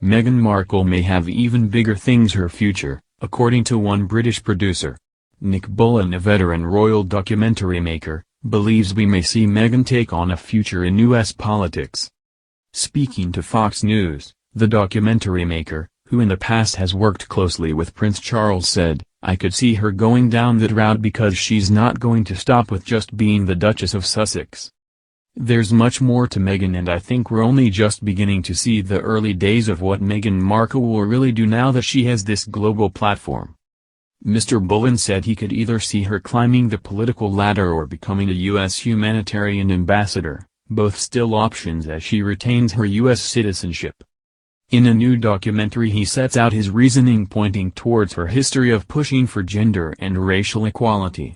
Meghan Markle may have even bigger things her future, according to one British producer. Nick Bullen, a veteran royal documentary maker, believes we may see Meghan take on a future in U.S. politics. Speaking to Fox News, the documentary maker, who in the past has worked closely with Prince Charles, said, "I could see her going down that route because she's not going to stop with just being the Duchess of Sussex. There's much more to Meghan, and I think we're only just beginning to see the early days of what Meghan Markle will really do now that she has this global platform." Mr. Bullen said he could either see her climbing the political ladder or becoming a U.S. humanitarian ambassador, both still options as she retains her U.S. citizenship. In a new documentary he sets out his reasoning pointing towards her history of pushing for gender and racial equality.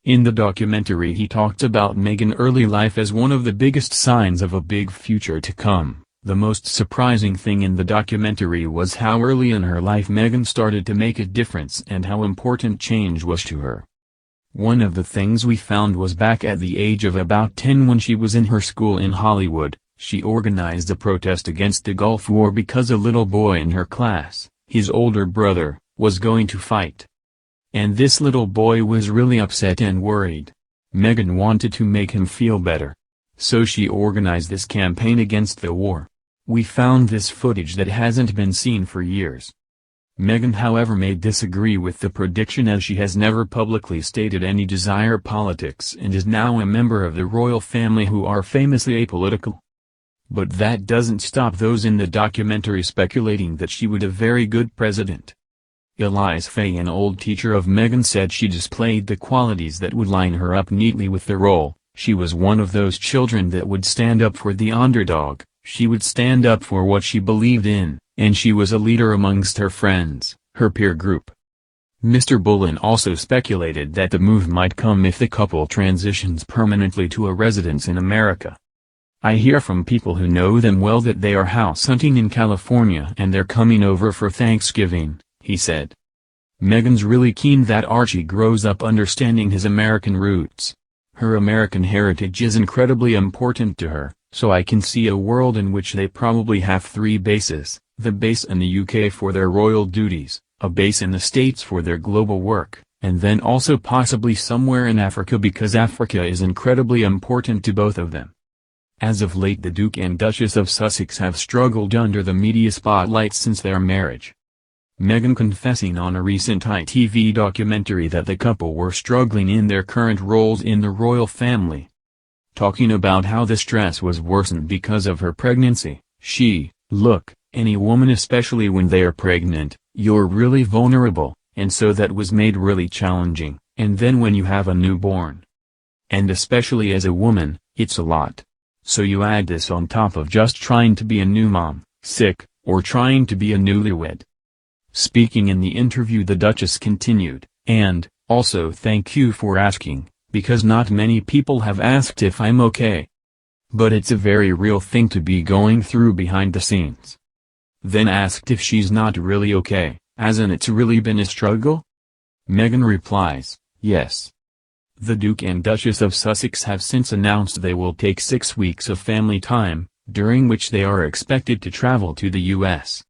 In the documentary he talked about Meghan's early life as one of the biggest signs of a big future to come. The most surprising thing in the documentary was how early in her life Meghan started to make a difference and how important change was to her. One of the things we found was back at the age of about 10 when she was in her school in Hollywood, she organized a protest against the Gulf War because a little boy in her class, his older brother, was going to fight. And this little boy was really upset and worried. Meghan wanted to make him feel better. So she organized this campaign against the war. We found this footage that hasn't been seen for years. Meghan, however, may disagree with the prediction as she has never publicly stated any desire politics and is now a member of the royal family who are famously apolitical. But that doesn't stop those in the documentary speculating that she would be a very good president. Elise Fay, an old teacher of Meghan, said she displayed the qualities that would line her up neatly with the role. She was one of those children that would stand up for the underdog, she would stand up for what she believed in, and she was a leader amongst her friends, her peer group. Mr. Bullen also speculated that the move might come if the couple transitions permanently to a residence in America. "I hear from people who know them well that they are house hunting in California and they're coming over for Thanksgiving," he said. Meghan's really keen that Archie grows up understanding his American roots. Her American heritage is incredibly important to her, so I can see a world in which they probably have 3 bases, the base in the UK for their royal duties, a base in the States for their global work, and then also possibly somewhere in Africa because Africa is incredibly important to both of them. As of late, the Duke and Duchess of Sussex have struggled under the media spotlight since their marriage. Meghan confessing on a recent ITV documentary that the couple were struggling in their current roles in the royal family. Talking about how the stress was worsened because of her pregnancy, "Look, any woman, especially when they are pregnant, you're really vulnerable, and so that was made really challenging, and then when you have a newborn. And especially as a woman, it's a lot. So you add this on top of just trying to be a new mom, sick, or trying to be a newlywed." Speaking in the interview, the Duchess continued, "And, also thank you for asking, because not many people have asked if I'm okay. But it's a very real thing to be going through behind the scenes." Then asked if she's not really okay, as in it's really been a struggle? Meghan replies, "Yes." The Duke and Duchess of Sussex have since announced they will take 6 weeks of family time, during which they are expected to travel to the U.S.